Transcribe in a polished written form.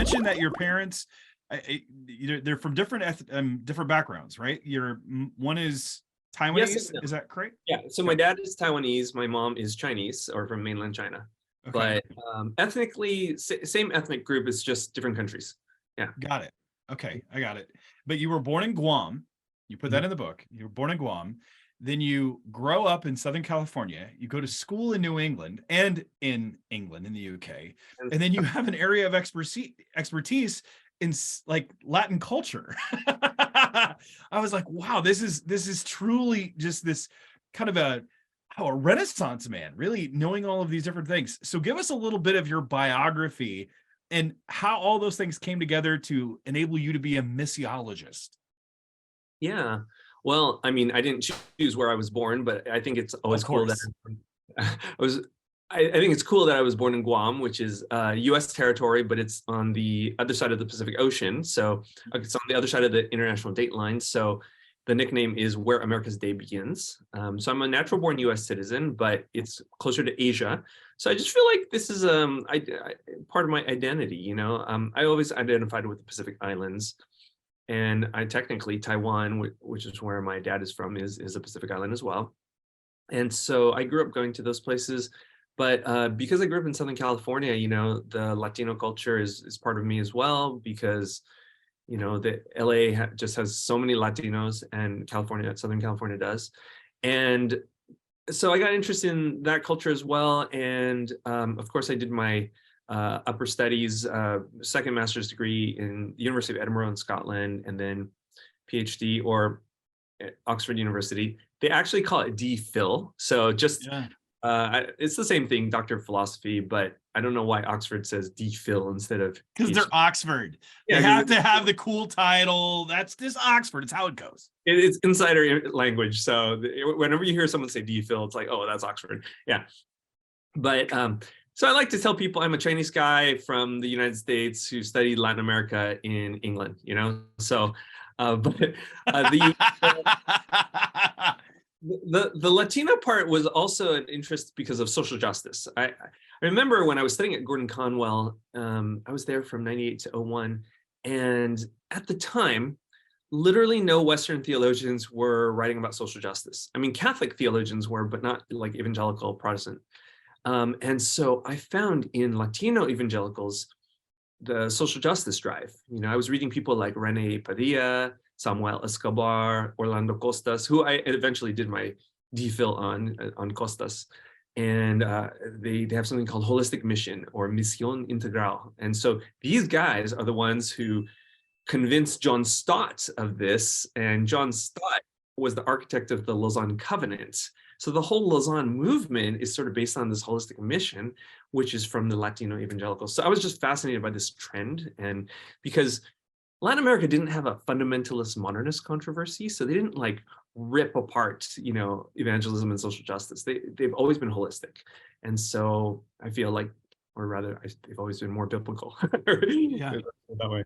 mentioned that your parents, they're from different backgrounds, right? One is Taiwanese, Yes, is that correct? Yeah, so my dad is Taiwanese, my mom is Chinese or from mainland China. Okay. But ethnically, same ethnic group, it's just different countries. Yeah. Got it. Okay, I got it. But you were born in Guam. You put that in the book. You were born in Guam. Then you grow up in Southern California. You go to school in New England and in England, in the UK. And then you have an area of expertise in like Latin culture. I was like, wow, this is truly just this kind of a Renaissance man, really knowing all of these different things. So give us a little bit of your biography and how all those things came together to enable you to be a missiologist. Yeah. Well, I mean, I didn't choose where I was born, but I think it's always cool that I think it's cool that I was born in Guam, which is U.S. territory, but it's on the other side of the Pacific Ocean. So it's on the other side of the international date line. So the nickname is Where America's Day Begins. So I'm a natural born U.S. citizen, but it's closer to Asia. So I just feel like this is part of my identity, you know. I always identified with the Pacific Islands. And I technically, Taiwan, which is where my dad is from, is a Pacific Island as well. And so I grew up going to those places. But because I grew up in Southern California, you know, the Latino culture is part of me as well, because, you know, the LA just has so many Latinos, and Southern California does. And so I got interested in that culture as well. And of course, I did my upper studies, second master's degree in the University of Edinburgh in Scotland, and then PhD or at Oxford University. They actually call it D.Phil. So just it's the same thing, Doctor of Philosophy, but I don't know why Oxford says D.Phil instead of because they're Oxford. Yeah, they have to have the cool title. That's just Oxford. It's how it goes. It's insider language. So whenever you hear someone say D.Phil, it's like, oh, that's Oxford. Yeah. But so I like to tell people I'm a Chinese guy from the United States who studied Latin America in England, you know? So, the Latino part was also an interest because of social justice. I remember when I was studying at Gordon-Conwell, I was there from 98 to 01. And at the time, literally no Western theologians were writing about social justice. I mean, Catholic theologians were, but not like evangelical Protestant. And so I found in Latino evangelicals the social justice drive. You know, I was reading people like Rene Padilla, Samuel Escobar, Orlando Costas, who I eventually did my D.Phil on Costas. And they have something called holistic mission or misión integral. And so these guys are the ones who convinced John Stott of this. And John Stott was the architect of the Lausanne Covenant. So the whole Lausanne movement is sort of based on this holistic mission, which is from the Latino evangelicals. So I was just fascinated by this trend, and because Latin America didn't have a fundamentalist modernist controversy, so they didn't like rip apart, you know, evangelism and social justice. They've always been holistic, and so I feel like, or rather, they've always been more biblical. Yeah. That way.